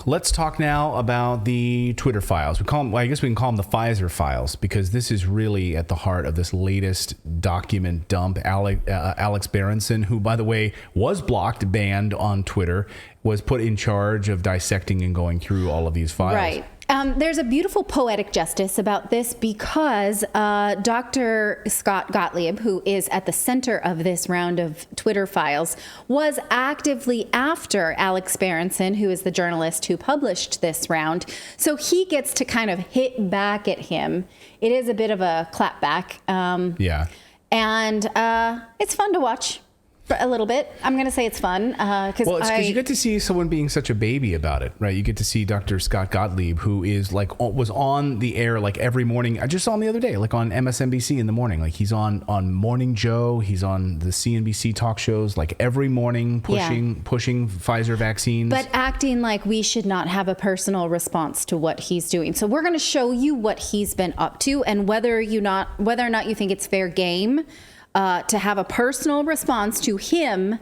Let's talk now about the Twitter files. I guess we can call them the Pfizer files, because this is really at the heart of this latest document dump. Alex Berenson, who, by the way, was blocked, banned on Twitter, was put in charge of dissecting and going through all of these files. Right. There's a beautiful poetic justice about this, because Dr. Scott Gottlieb, who is at the center of this round of Twitter files, was actively after Alex Berenson, who is the journalist who published this round. So he gets to kind of hit back at him. It is a bit of a clapback. Yeah. And it's fun to watch. A little bit. I'm going to say it's fun. Because you get to see someone being such a baby about it, right? You get to see Dr. Scott Gottlieb, who is was on the air like every morning. I just saw him the other day, like on MSNBC in the morning. Like he's on Morning Joe. He's on the CNBC talk shows, like every morning pushing Pfizer vaccines. But acting like we should not have a personal response to what he's doing. So we're going to show you what he's been up to, and whether or not you think it's fair game to have a personal response to him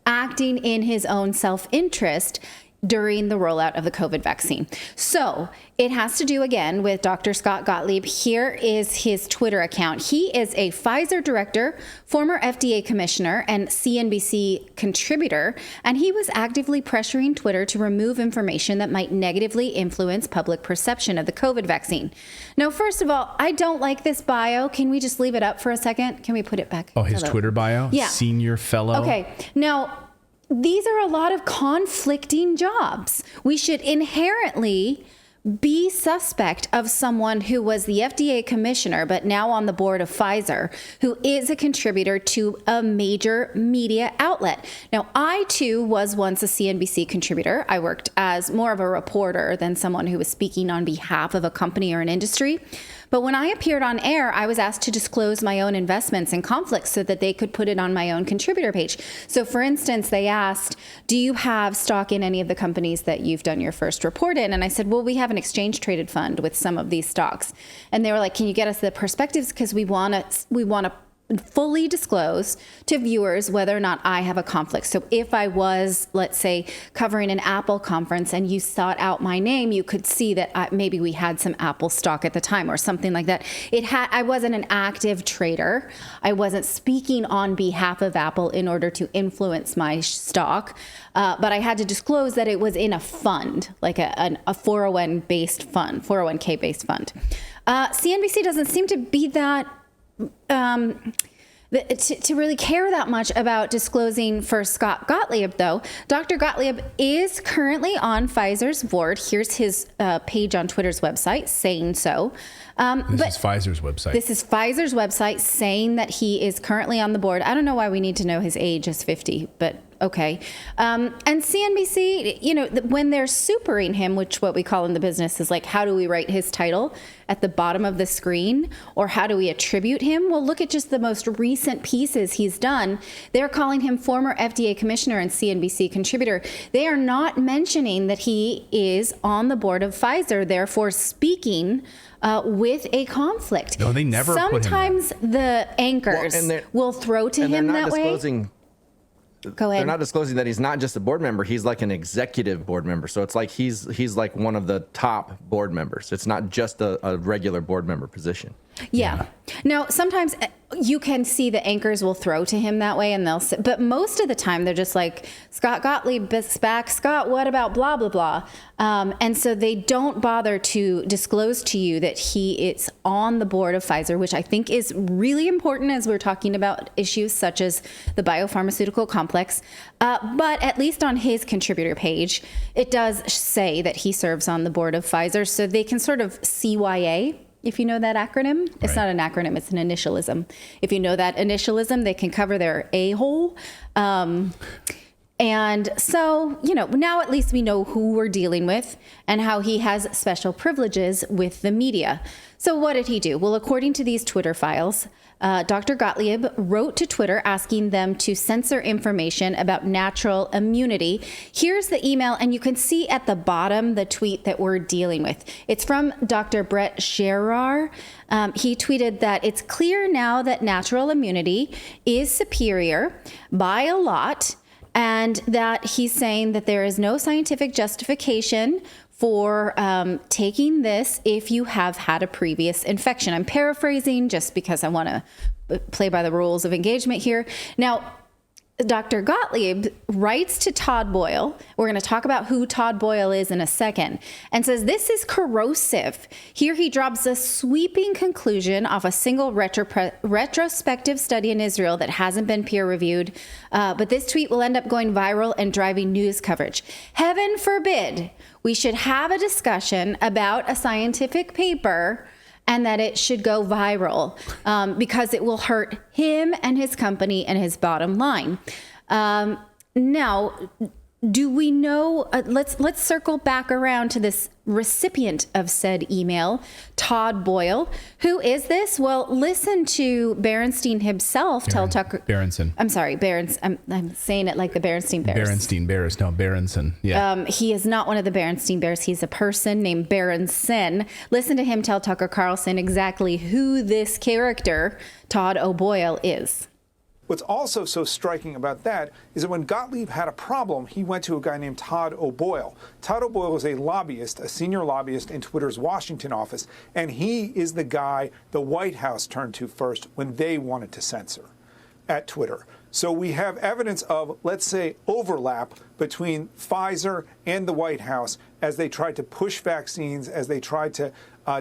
acting in his own self-interest during the rollout of the COVID vaccine. So it has to do again with Dr. Scott Gottlieb. Here is his Twitter account. He is a Pfizer director, former FDA commissioner, and CNBC contributor, and he was actively pressuring Twitter to remove information that might negatively influence public perception of the COVID vaccine. Now, first of all, I don't like this bio. Can we just leave it up for a second? Can we put it back? Oh, his Twitter bio? Yeah. Senior fellow? Okay. Now, these are a lot of conflicting jobs. We should inherently be suspect of someone who was the FDA commissioner, but now on the board of Pfizer, who is a contributor to a major media outlet. Now, I too was once a CNBC contributor. I worked as more of a reporter than someone who was speaking on behalf of a company or an industry. But when I appeared on air, I was asked to disclose my own investments and conflicts so that they could put it on my own contributor page. So for instance, they asked, do you have stock in any of the companies that you've done your first report in? And I said, well, we have an exchange traded fund with some of these stocks. And they were like, can you get us the perspectives? Because we want to fully disclose to viewers whether or not I have a conflict. So if I was, let's say, covering an Apple conference and you sought out my name, you could see that maybe we had some Apple stock at the time or something like that. I wasn't an active trader. I wasn't speaking on behalf of Apple in order to influence my stock. But I had to disclose that it was in a fund, like a 401k-based fund. CNBC doesn't seem to be that to really care that much about disclosing for Scott Gottlieb, though. Dr. Gottlieb is currently on Pfizer's board. Here's his page on Twitter's website saying so. This is Pfizer's website. This is Pfizer's website saying that he is currently on the board. I don't know why we need to know his age is 50, but okay. And CNBC, when they're supering him, which what we call in the business is like, how do we write his title at the bottom of the screen? Or how do we attribute him? Well, look at just the most recent pieces he's done. They're calling him former FDA commissioner and CNBC contributor. They are not mentioning that he is on the board of Pfizer, therefore speaking with a conflict. No, they never put him Sometimes the anchors will throw to him that way. Go ahead. They're not disclosing that he's not just a board member. He's like an executive board member. So it's like he's like one of the top board members. It's not just a regular board member position. Yeah. Now, sometimes you can see the anchors will throw to him that way, and but most of the time they're just like, Scott Gottlieb is back. Scott, what about blah, blah, blah. And so they don't bother to disclose to you that he is on the board of Pfizer, which I think is really important as we're talking about issues such as the biopharmaceutical complex. But at least on his contributor page, it does say that he serves on the board of Pfizer, so they can sort of CYA. If you know that acronym, it's not an acronym, it's an initialism. If you know that initialism, they can cover their a-hole. And so, now at least we know who we're dealing with and how he has special privileges with the media. So what did he do? Well, according to these Twitter files, Dr. Gottlieb wrote to Twitter asking them to censor information about natural immunity. Here's the email, and you can see at the bottom the tweet that we're dealing with. It's from Dr. Brett Scherer. He tweeted that it's clear now that natural immunity is superior by a lot, and that he's saying that there is no scientific justification for taking this if you have had a previous infection. I'm paraphrasing just because I want to play by the rules of engagement here. Now, Dr. Gottlieb writes to Todd Boyle. We're going to talk about who Todd Boyle is in a second, and says this is corrosive. Here he drops a sweeping conclusion off a single retrospective study in Israel that hasn't been peer reviewed. But this tweet will end up going viral and driving news coverage. Heaven forbid we should have a discussion about a scientific paper and that it should go viral because it will hurt him and his company and his bottom line. Now, do we know? Let's circle back around to this recipient of said email, Todd Boyle. Who is this? Well, listen to Berenstein himself tell Tucker. Berenson. I'm sorry, Berenson. I'm saying it like the Berenstein Bears. Berenson. Yeah. He is not one of the Berenstein Bears. He's a person named Berenson. Listen to him tell Tucker Carlson exactly who this character, Todd O'Boyle, is. What's also so striking about that is that when Gottlieb had a problem, he went to a guy named Todd O'Boyle. Todd O'Boyle is a lobbyist, a senior lobbyist in Twitter's Washington office, and he is the guy the White House turned to first when they wanted to censor at Twitter. So we have evidence of, let's say, overlap between Pfizer and the White House as they tried to push vaccines, as they tried to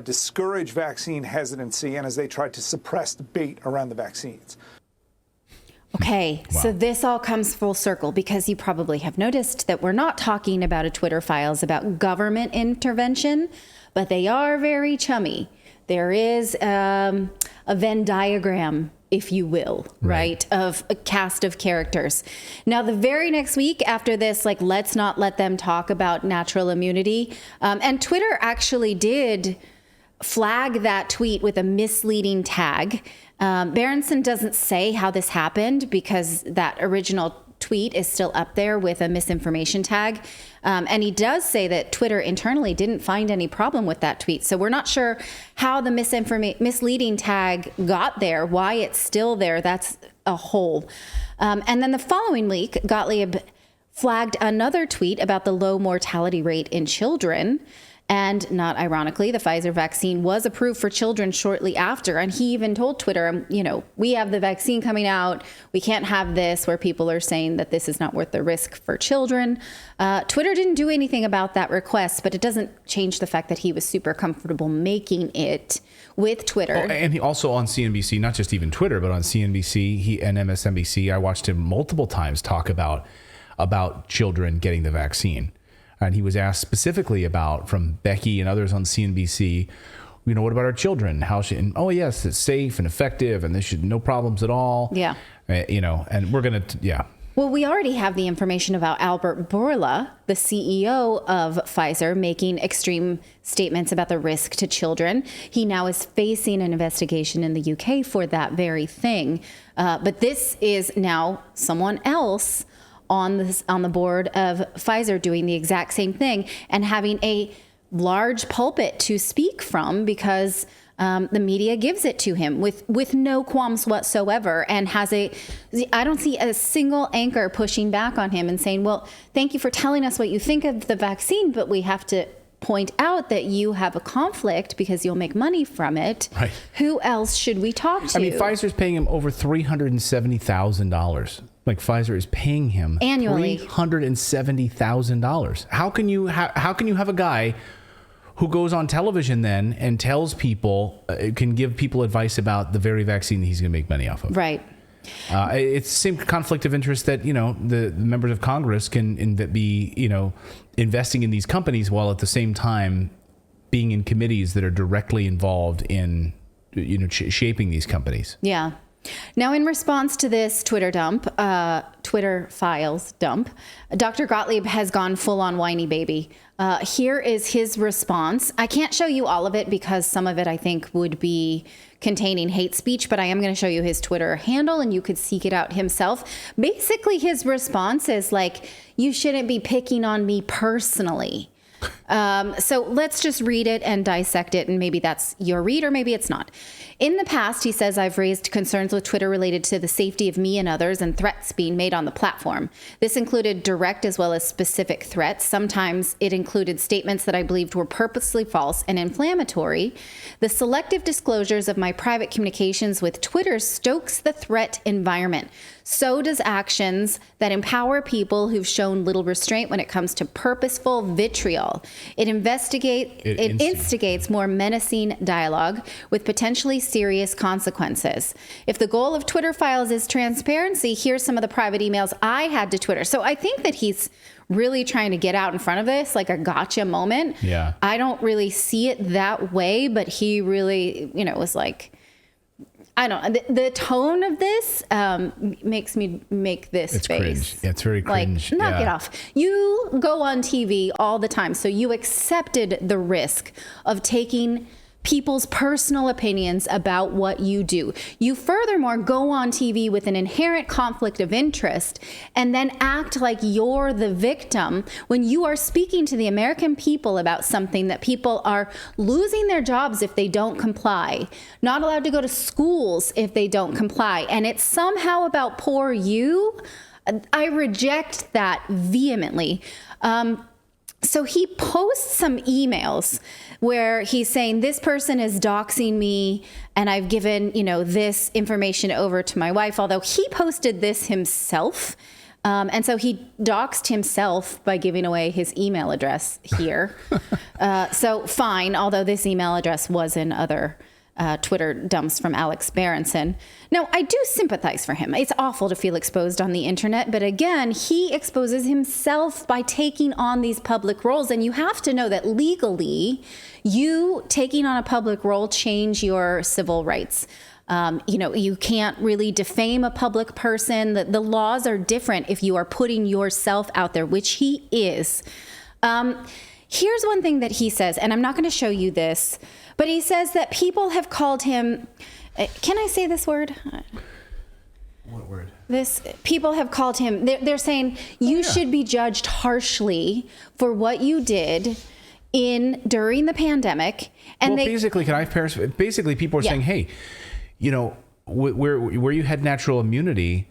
discourage vaccine hesitancy, and as they tried to suppress debate around the vaccines. Okay, wow. So this all comes full circle because you probably have noticed that we're not talking about a Twitter files about government intervention, but they are very chummy. There is a Venn diagram, if you will, right, of a cast of characters. Now, the very next week after this, like, let's not let them talk about natural immunity. And Twitter actually did flag that tweet with a misleading tag. Berenson doesn't say how this happened because that original tweet is still up there with a misinformation tag. And he does say that Twitter internally didn't find any problem with that tweet. So we're not sure how the misleading tag got there, why it's still there. That's a hole. And then the following week, Gottlieb flagged another tweet about the low mortality rate in children. And not ironically, the Pfizer vaccine was approved for children shortly after. And he even told Twitter, we have the vaccine coming out. We can't have this where people are saying that this is not worth the risk for children. Twitter didn't do anything about that request, but it doesn't change the fact that he was super comfortable making it with Twitter. Oh, and he also on CNBC, not just even Twitter, but on CNBC and MSNBC, I watched him multiple times talk about children getting the vaccine. And he was asked specifically from Becky and others on CNBC, what about our children? Oh, yes, it's safe and effective and there should no problems at all. Yeah. And we're going to, Well, we already have the information about Albert Bourla, the CEO of Pfizer, making extreme statements about the risk to children. He now is facing an investigation in the UK for that very thing. But this is now someone else on the board of Pfizer doing the exact same thing and having a large pulpit to speak from because the media gives it to him with no qualms whatsoever and I don't see a single anchor pushing back on him and saying, well, thank you for telling us what you think of the vaccine, but we have to point out that you have a conflict because you'll make money from it. Right. Who else should we talk to? I mean, Pfizer's paying him over $370,000. Like Pfizer is paying him annually $370,000. How can you have a guy who goes on television then and tells people, can give people advice about the very vaccine that he's going to make money off of? Right. It's the same conflict of interest that, the members of Congress can be, investing in these companies while at the same time being in committees that are directly involved in, shaping these companies. Yeah. Now, in response to this Twitter files dump, Dr. Gottlieb has gone full on whiny baby. Here is his response. I can't show you all of it because some of it I think would be containing hate speech, but I am going to show you his Twitter handle and you could seek it out himself. Basically, his response is like, you shouldn't be picking on me personally. So let's just read it and dissect it, and maybe that's your read or maybe it's not. In the past, he says, I've raised concerns with Twitter related to the safety of me and others and threats being made on the platform. This included direct as well as specific threats. Sometimes it included statements that I believed were purposely false and inflammatory. The selective disclosures of my private communications with Twitter stokes the threat environment. So does actions that empower people who've shown little restraint when it comes to purposeful vitriol. It instigates more menacing dialogue with potentially serious consequences. If the goal of Twitter files is transparency, here's some of the private emails I had to Twitter. So I think that he's really trying to get out in front of this, like a gotcha moment. Yeah. I don't really see it that way, but he really, was like, I don't know. The tone of this makes me make this It's face. cringe. Yeah, it's very cringe. Like, knock it off. You go on TV all the time, so you accepted the risk of taking people's personal opinions about what you do. You furthermore go on TV with an inherent conflict of interest and then act like you're the victim when you are speaking to the American people about something that people are losing their jobs if they don't comply, not allowed to go to schools if they don't comply, and it's somehow about poor you. I reject that vehemently. So he posts some emails where he's saying this person is doxing me and I've given, this information over to my wife, although he posted this himself. And so he doxed himself by giving away his email address here. So fine, although this email address was in other Twitter dumps from Alex Berenson. Now, I do sympathize for him. It's awful to feel exposed on the internet, but again, he exposes himself by taking on these public roles. And you have to know that legally, you taking on a public role change your civil rights. You can't really defame a public person. The laws are different if you are putting yourself out there, which he is. Here's one thing that he says, and I'm not going to show you this, but he says that people have called him, can I say this word? What word? People have called him, they're saying you should be judged harshly for what you did during the pandemic. And basically, basically people are saying, hey, where you had natural immunity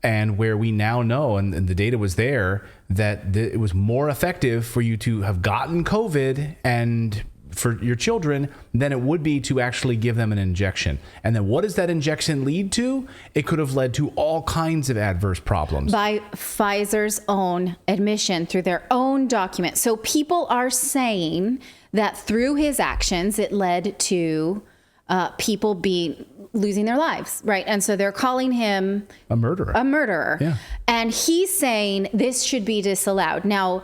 and where we now know, and the data was there, that it was more effective for you to have gotten COVID and for your children than it would be to actually give them an injection. And then what does that injection lead to? It could have led to all kinds of adverse problems. By Pfizer's own admission, through their own document. So people are saying that through his actions, it led to people losing their lives, right? And so they're calling him a murderer. Yeah. And he's saying this should be disallowed. Now,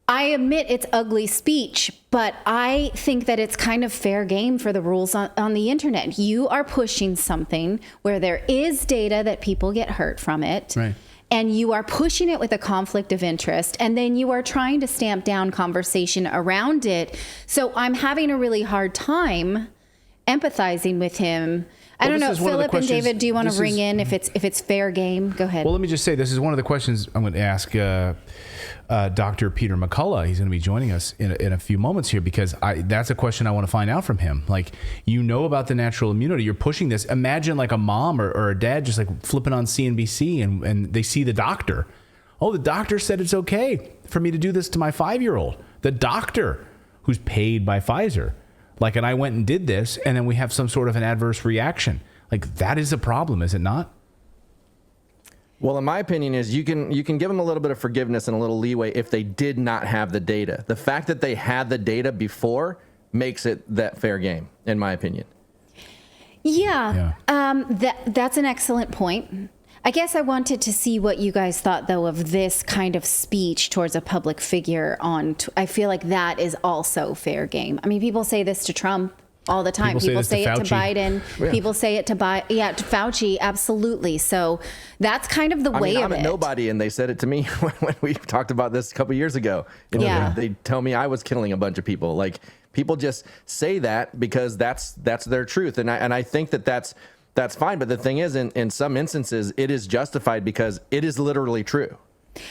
I admit it's ugly speech, but I think that it's kind of fair game for the rules on the internet. You are pushing something where there is data that people get hurt from it. Right. And you are pushing it with a conflict of interest, and then you are trying to stamp down conversation around it. So I'm having a really hard time empathizing with him. I don't know, Philip and David, do you want to ring in if it's fair game? Go ahead. Well, let me just say, this is one of the questions I'm going to ask Dr. Peter McCullough. He's going to be joining us in a few moments here, because that's a question I want to find out from him. Like, about the natural immunity. You're pushing this. Imagine like a mom or a dad just like flipping on CNBC and they see the doctor. Oh, the doctor said it's okay for me to do this to my 5-year-old. The doctor who's paid by Pfizer. Like, and I went and did this, and then we have some sort of an adverse reaction. Like, that is a problem, is it not? Well, in my opinion, is you can give them a little bit of forgiveness and a little leeway if they did not have the data. The fact that they had the data before makes it that fair game, in my opinion. Yeah. That's an excellent point. I guess I wanted to see what you guys thought, though, of this kind of speech towards a public figure I feel like that is also fair game. I mean, people say this to Trump all the time. People say it to Biden. Yeah. People say it to Fauci. Absolutely. So that's kind of the way of it. I'm a nobody, and they said it to me when we talked about this a couple years ago. They tell me I was killing a bunch of people. Like, people just say that because that's their truth, and I think that's fine. But the thing is, in some instances, it is justified because it is literally true.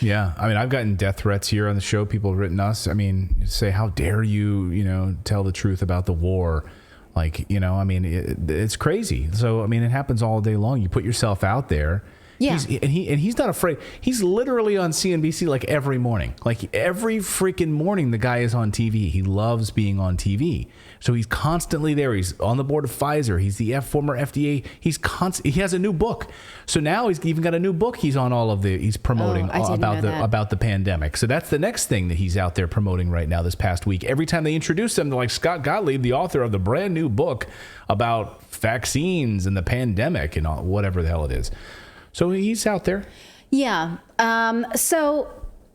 Yeah. I mean, I've gotten death threats here on the show. People have written us. I mean, say, how dare you, tell the truth about the war? Like, I mean, it's crazy. So, I mean, it happens all day long. You put yourself out there. Yeah. He's not afraid. He's literally on CNBC like every morning. Like every freaking morning, the guy is on TV. He loves being on TV. So he's constantly there. He's on the board of Pfizer. He's the former FDA. He has a new book. So now he's even got a new book. He's on he's promoting about the pandemic. So that's the next thing that he's out there promoting right now this past week. Every time they introduce him, they're like, Scott Gottlieb, the author of the brand new book about vaccines and the pandemic and whatever the hell it is. So he's out there. Yeah. So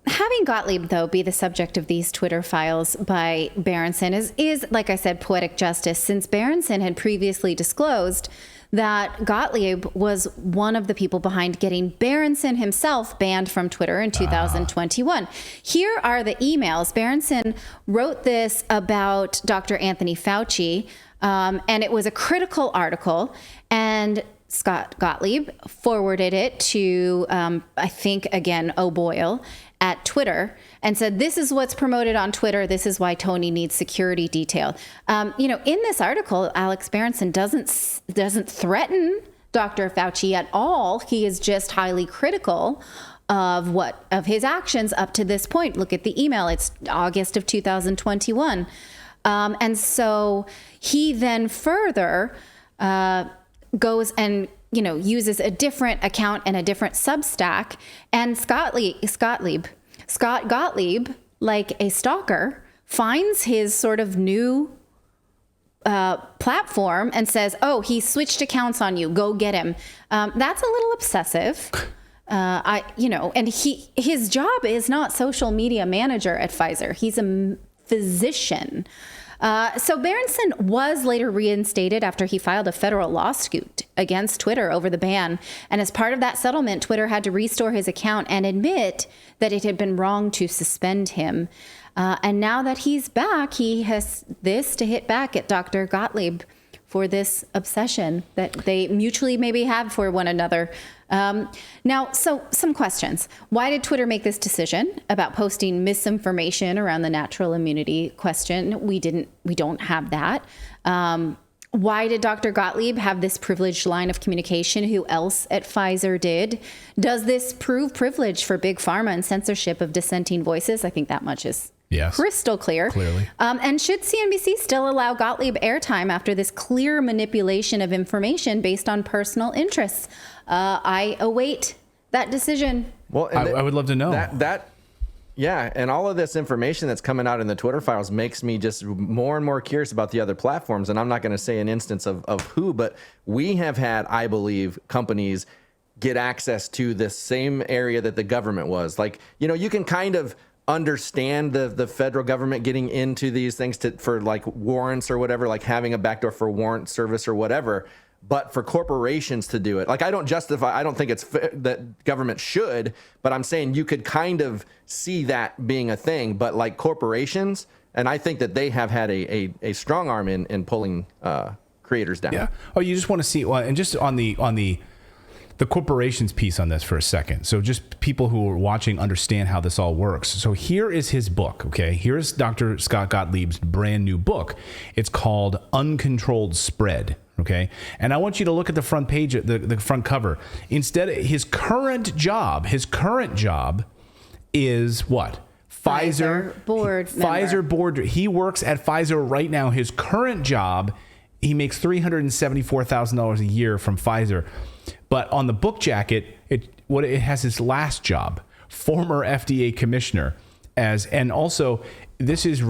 having Gottlieb, though, be the subject of these Twitter files by Berenson is, like I said, poetic justice, since Berenson had previously disclosed that Gottlieb was one of the people behind getting Berenson himself banned from Twitter in 2021. Here are the emails. Berenson wrote this about Dr. Anthony Fauci, and it was a critical article, and Scott Gottlieb forwarded it to, I think, again, O'Boyle at Twitter and said, this is what's promoted on Twitter. This is why Tony needs security detail. In this article, Alex Berenson doesn't threaten Dr. Fauci at all. He is just highly critical of his actions up to this point. Look at the email. It's August of 2021. And so he then further goes and uses a different account and a different Substack, and Scott Gottlieb, like a stalker, finds his sort of new platform and says, "Oh, he switched accounts on you. Go get him." That's a little obsessive. And his job is not social media manager at Pfizer. He's a physician. So Berenson was later reinstated after he filed a federal lawsuit against Twitter over the ban. And as part of that settlement, Twitter had to restore his account and admit that it had been wrong to suspend him. And now that he's back, he has this to hit back at Dr. Gottlieb for this obsession that they mutually maybe have for one another. Now, so some questions. Why did Twitter make this decision about posting misinformation around the natural immunity question? We don't have that. Why did Dr. Gottlieb have this privileged line of communication? Who else at Pfizer did? Does this prove privilege for big pharma and censorship of dissenting voices? I think that much is crystal clear. Clearly. And should CNBC still allow Gottlieb airtime after this clear manipulation of information based on personal interests? I await that decision. Well, I would love to know Yeah, and all of this information that's coming out in the Twitter files makes me just more and more curious about the other platforms. And I'm not going to say an instance of who, but we have had, I believe, companies get access to the same area that the government was. Like, you can kind of understand the federal government getting into these things for like warrants or whatever, like having a backdoor for warrant service or whatever. But for corporations to do it, like I don't think it's that government should, but I'm saying you could kind of see that being a thing. But like corporations, and I think that they have had a strong arm in pulling creators down. Yeah. Oh, you just want to see, and just on the corporations piece on this for a second. So just people who are watching understand how this all works. So here is his book, okay? Here's Dr. Scott Gottlieb's brand new book. It's called Uncontrolled Spread, okay? And I want you to look at the front page, the front cover. Instead, his current job is what? Pfizer board. He works at Pfizer right now. His current job, he makes $374,000 a year from Pfizer. But on the book jacket, it has his last job, former FDA commissioner, and also this is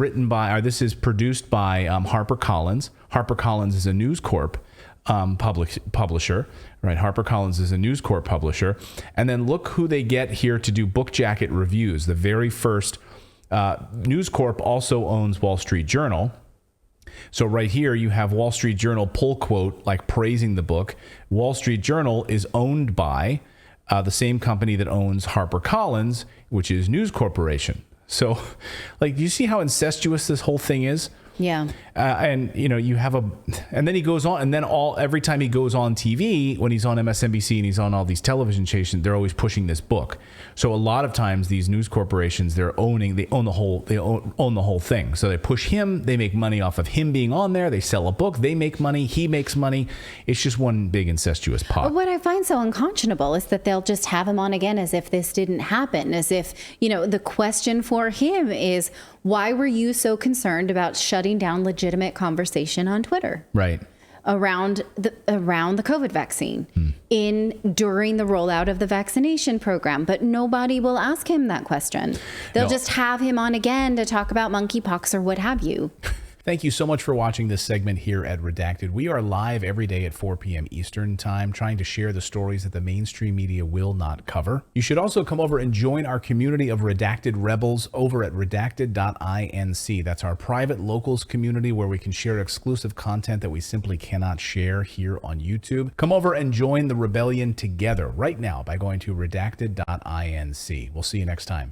produced by HarperCollins. HarperCollins is a News Corp publisher, right? HarperCollins is a News Corp publisher, and then look who they get here to do book jacket reviews. The very first News Corp also owns Wall Street Journal. So right here, you have Wall Street Journal pull quote, like praising the book. Wall Street Journal is owned by the same company that owns HarperCollins, which is News Corporation. So, like, do you see how incestuous this whole thing is? Yeah. And you have and then he goes on, and then every time he goes on TV, when he's on MSNBC and he's on all these television stations, they're always pushing this book. So a lot of times these news corporations, they own the whole thing. So they push him, they make money off of him being on there. They sell a book, they make money, he makes money. It's just one big incestuous pot. What I find so unconscionable is that they'll just have him on again as if this didn't happen, as if, the question for him is, why were you so concerned about shutting down legitimate conversation on Twitter? Right. Around the COVID vaccine, during the rollout of the vaccination program, but nobody will ask him that question. They'll just have him on again to talk about monkeypox or what have you. Thank you so much for watching this segment here at Redacted. We are live every day at 4 p.m. Eastern Time, trying to share the stories that the mainstream media will not cover. You should also come over and join our community of Redacted Rebels over at Redacted.inc. That's our private locals community where we can share exclusive content that we simply cannot share here on YouTube. Come over and join the rebellion together right now by going to Redacted.inc. We'll see you next time.